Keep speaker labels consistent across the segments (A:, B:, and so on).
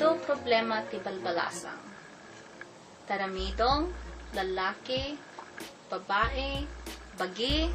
A: Ado problema ti balbalasang. Taramidong, lalaki, babae, bagi.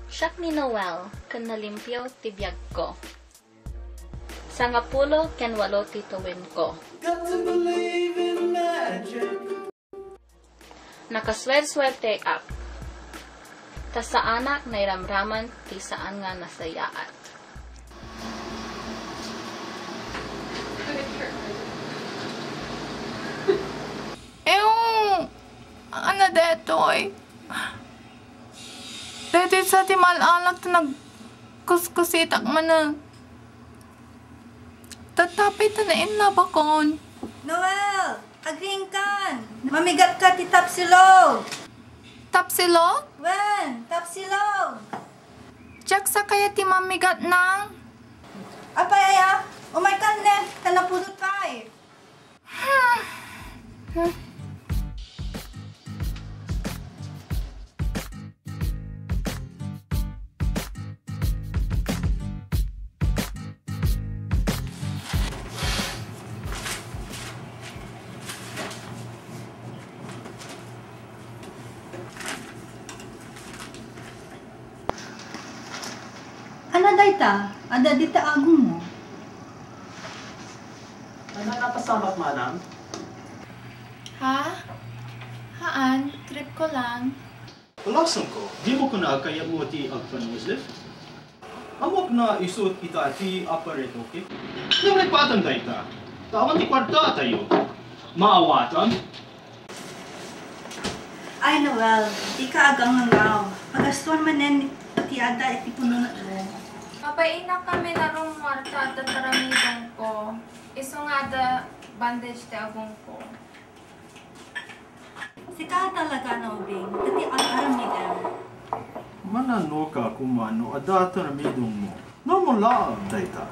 A: Siyak ni Noel, kan nalimpyo ti biyag ko. Sangapulo ken walo ti tuwin ko. Nakaswer-swerte ak. Ta sa anak na iramraman ti saan nga nasayaat.
B: Ano detoy? Detoy sa ti malalag ta nagkuskusitak man na. Tatapay ta na inlabakon.
C: Noel! Agring kan! Mamigat ka ti tapsilog!
B: Tapsilog?
C: Wen! Tapsilog!
B: Diyak sa kaya ti mamigat nang?
C: Apay aya! Umay kan ne! Tanapudot kay! Ano dayta? Ada dita agong mo?
D: Ano napasamak, manang?
B: Ha? Haan? Trip ko lang.
D: Palasan ko, di mo ko na kaya mo ti agpanuslif? Amok na isuot kita ti apareto, okay? Nang nagpatan tayo ta. Tawan ti kwarta tayo. Maawatan?
C: Ay, Noel, di ka agang ngaw. Pagastuan manen ti ada iti puno na mo.
B: Mapainak kami na rumarta at Taramidongko. Iso nga da bandage te agong ko.
C: Si ka talaga na ubing. Dati aramidem.
D: Manano ka kumano adata na midong mo. No mo laab, dayta.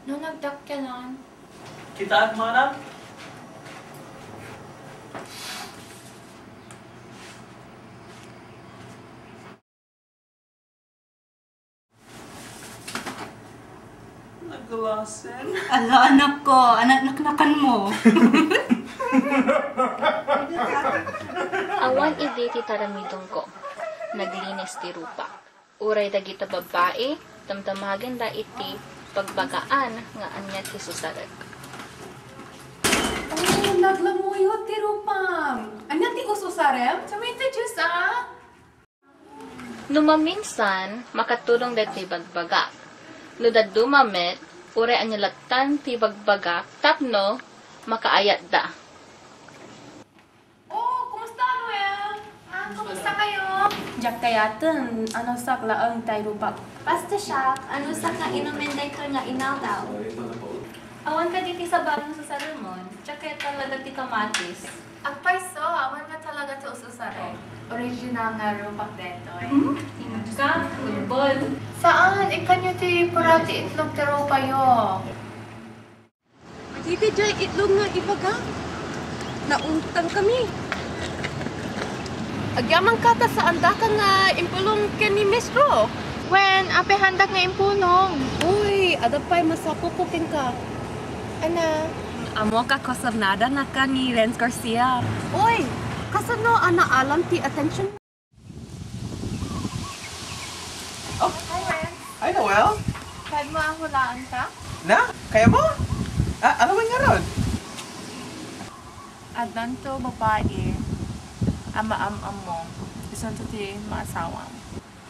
B: No nagdak ka lang.
D: Kita at manang? Naglasen?
C: Ala, anak ko. Anak-nakan mo.
A: Awan idi ti Taramidongko. Naglinis ti rupa. Uray dagita babae, damdamagan da iti pagbagaan nga anya ti susarek.
B: Oh, naglamuyo ti rupam. Anya ti ususarem? Samita Diyos
A: Numaminsan, makatulong da ti bagbaga. Nudad dumamit, uray anyalatan ti bagbaga, tapno, makaayat da.
B: Oh, kumusta Noel? Kumusta kayo? Diyak kayaten, ano sak laang tayo rupak?
E: Basta siya, ano sa ka inumenday ka nga inaw daw.
A: Awan ka diti sa bagong sa salmon, tsaka talaga ti kamatis.
B: Agpay so, awan nga talaga sa ususare. Original nga rupak dito eh.
A: Ka, ulbol.
B: Saan? Ikanyo ti purati itlog ti rupayo.
F: Dito dyan itlog nga ibaga. Nauntang kami. Agyaman ka ta sa anda ka nga impulong ken ni Mistro.
B: Wen, ape handak nga impulong.
F: Uy, adapay masapupukin ka.
B: Ana?
F: Amo ka kosarnada na ka ni Renz Garcia. Uy, kasano ana alam ti attention.
G: Oh,
B: Hi, Ren.
G: hi Noel.
B: Kahit mo ang hulaan ka?
G: Na, kaya mo? Ano nga ron?
B: Adan to babae. Ama-am-am mo. Isan to ti maasawang.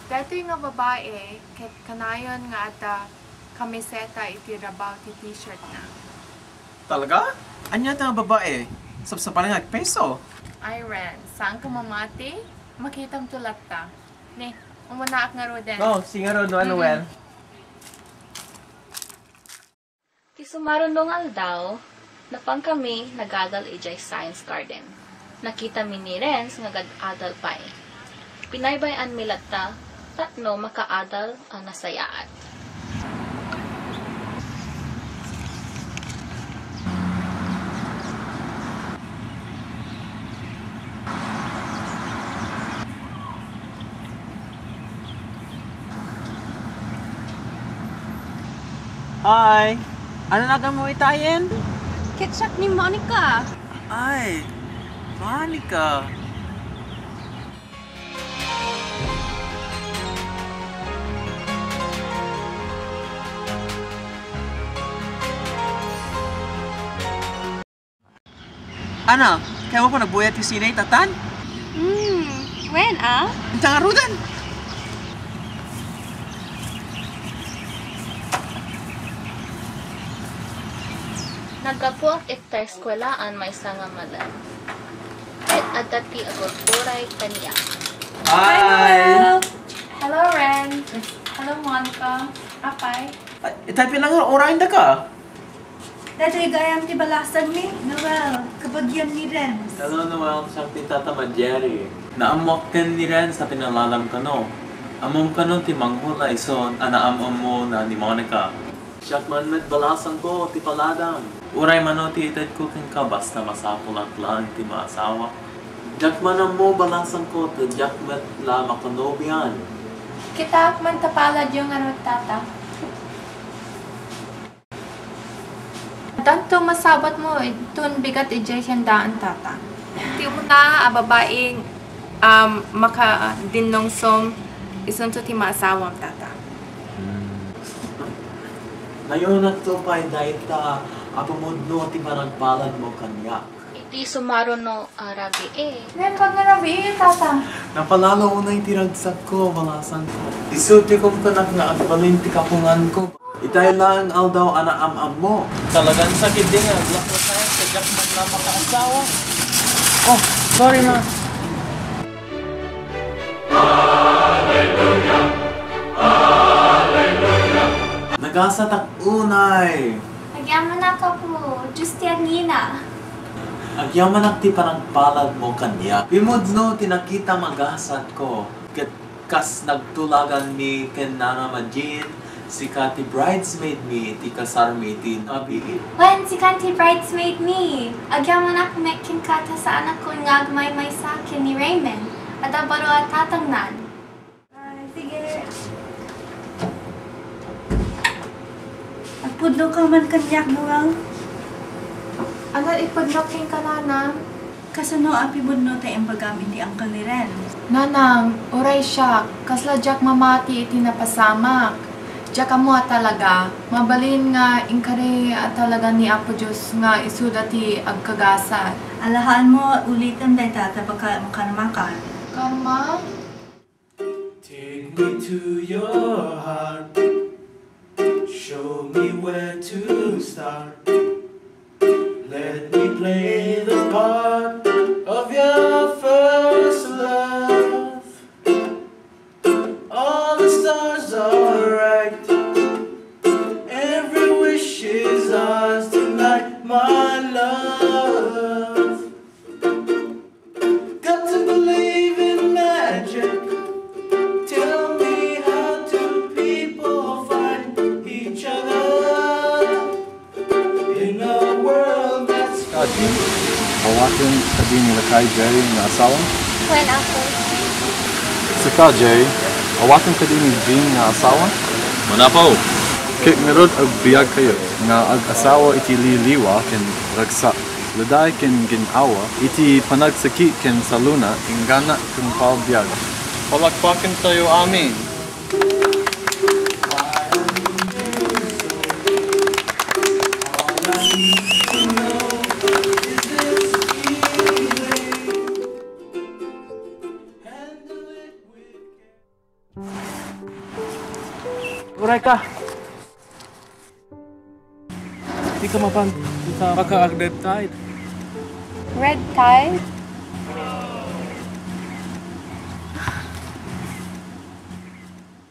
B: Dito yung nga babae, kahit kanayon nga ata kamiseta iti rabaw ti t-shirt na.
G: Talaga? Anya ta nga babae? Sapsapan nga peso.
B: Ay, Ren, saan ka mamati? Makitang tulat ta. Ne, umanaak nga ro din.
G: Oh, singa ron, Noel.
A: Ti sumarunong daw, napang kami nagadal ijay science garden. Nakita mi ni Renz nga gad-adal pa'y. Pinaybayan mi latta, tatno makaadal ang nasayaat.
G: Hi! Ano na ka mo itayin?
F: Ketchup ni Monica.
G: Ay, Monica. Ana, kaya mo pa nagbuyat yung sinay, tatan?
F: When, ah?
G: Ang tangarudan!
A: Nagapo ang ikta eskwelaan may nga malan. At adati agod oray kaniya.
G: Hi!
B: Hello, Ren. Hello, Monica. Apay.
G: Itay pinang orahin da ka?
C: Dato'y gayam ti balasan ni Noel, kabagyan ni Renz.
H: Hello, Noel. Siyang titata Jerry. Naamok ken ni Ren sa pinalalam ka no. Amom ka no ti manghula ison, anaamom mo na ni Monica. Siyak man met balasan ko, ti paladang. Uray man no ti ited ko ken ka basta masapulak lang ti maasawa. Jak man mo balasan ko, ti jak met la makanobian.
B: Kita man tapalad yung ano tata. Tanto masabat mo, tun bigat ijay siyang daan tata. Ti una, babaeng maka dinongsom isunto ti maasawang tata.
H: Ngayon at to pa dahil ta apamudno ti maragbalad mo kanya.
A: Iti sumaro no arabi
B: Ren, pag narabi, tata.
H: Napalalo ko na itiragsak ko, balasan ko. Isuti ko kanak na agbalin ti kapungan ko. Itay lang daw anaam-am mo. Talagang sakit din nga. Black na sa'yo, kajak man na makaasawa. Oh, sorry na. Hallelujah! Hallelujah! Nagasatak unay.
E: Agyaman ako po. Justian Nina.
H: Agyaman ak ti panagpalad mo kanya. Pimudno tinakita magasat ko. Kas nagtulagan mi ken nana Majin. Si Kati bridesmaid mi, ti kasar mi, ti nabigit.
E: When si kanti bridesmaid me. Agyaman ako mekin kata sa anak ko ngagmay may sakin ni Raymond. At abaro at tatangnan.
C: Ay, sige. Agpudlo ka man kanyak, Noel.
B: Ano ipodloking ka, Nanang?
C: Kasano ang pibudno tayo ang paggamit ni Uncle ni Renz.
B: Nanang, uray siya. Kasla jak mamati iti napasamak. Diyak mo talaga, mabalin nga inkari talaga ni Apo Diyos nga isuda ti agkagasa.
C: Alahaan mo, ulitin dahil tata baka makanamakan.
B: Karma?
D: Take me to your heart. Show me where to start. Let me play the part of your first love. All the stars are right. Every wish is ours tonight, my love. Got to believe in magic. Tell me how do people find each other in a world that's
I: Kaji, hawakin kadi nila kay Jerry nga asawa.
E: When ako.
I: Sa ka, Jerry, hawakin kadi ni Jean nga asawa.
G: Manapaw!
I: Kik mirod ag biyag kayo nga ag asawa iti liliwa ken ragsa. Laday ken ginawa iti panagsaki ken saluna ingana ken paubiyag. Palakpakin tayo amin.
G: Uray ka! Di ka mapan sa kaka-red tide.
B: Red tide?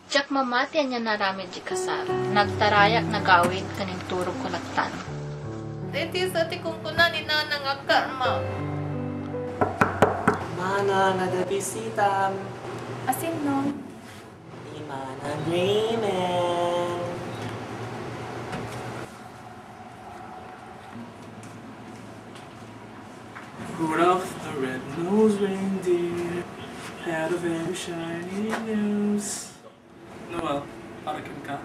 A: Diyak mamati niya naramid di kasar. Nagtarayak nagawin kaning turog kulaktan.
B: Dito sa tikungkunan ni Nanang ang karma.
H: Mana ada bisita.
B: Asin no?
H: Imana dreaming.
D: Rudolph the red-nosed reindeer had a very shiny nose. Noel, parakin ka.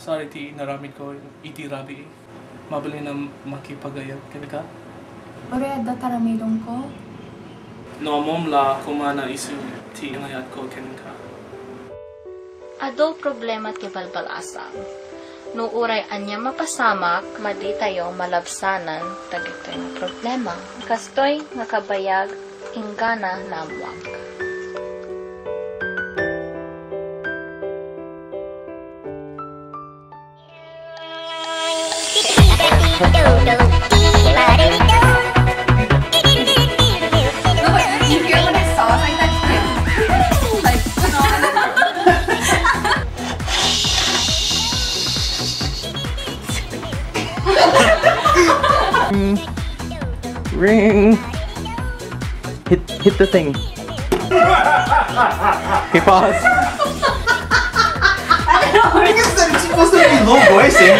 J: Sorry ti naramid ko iti rabi. Mabali na makipagayag kini ka.
B: Ore adda Taramidongko.
J: No mom la kumana isu ti inayat ko kini ka.
A: Ado problema ti balbalasang. No uray anya mapasamak, madi tayo malabsanan tagito yung problema. Kastoy nga kabayag, ingana namwak.
H: Ring. Hit the thing. Okay, pause.
G: I guess that it's supposed to be low voicing.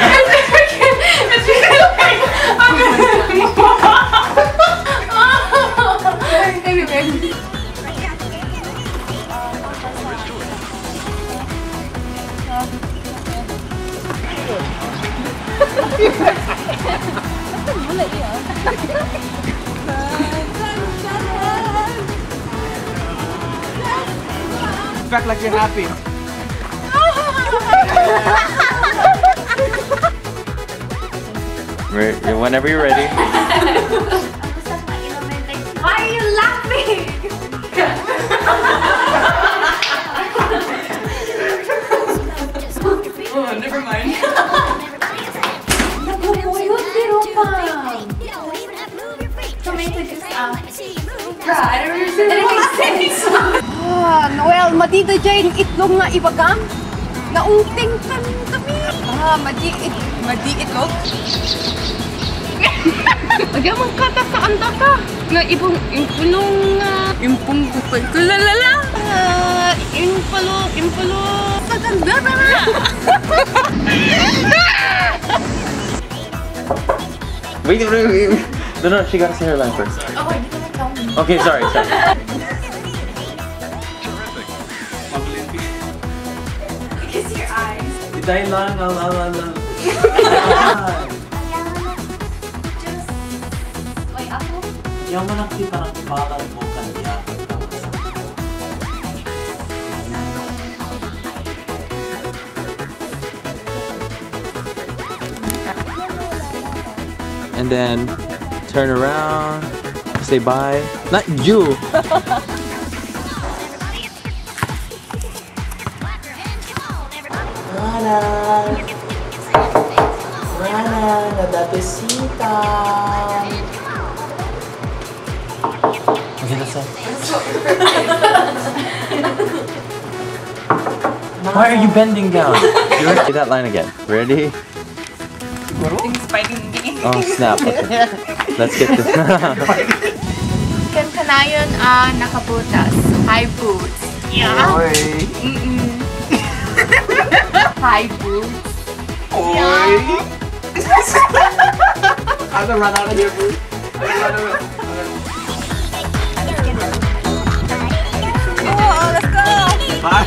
G: Back like you're happy.
H: Whenever you're ready.
E: Why are you laughing?
J: Oh, never mind.
E: Tomato juice out. I don't understand. That makes sense.
F: Noel, madida dyan itlog nga ibagam. Naungting kami. Madi itlog. Agam ang kata sa anda ka. Nga ibong impulong impong kupal kulalala. Impalo. Sa ganda na.
H: Wait. No, she gotta say her line first. Okay, sorry.
B: Kiss your eyes.
H: Dahil lang,
E: Wait, ako?
H: Yung manakita ng palad mo kanya. And then turn around, say bye. Not you. Rana, nababesita. Okay, that's all. Why are you bending down? You ready? Say that line again. Ready? Oh, snap. Okay. Let's get this.
B: Kanayon nakabutas. High boots. Yeah. High boots.
G: Oi. I'm gonna run out of here, boo.
F: Oh, let's go!
G: Bye.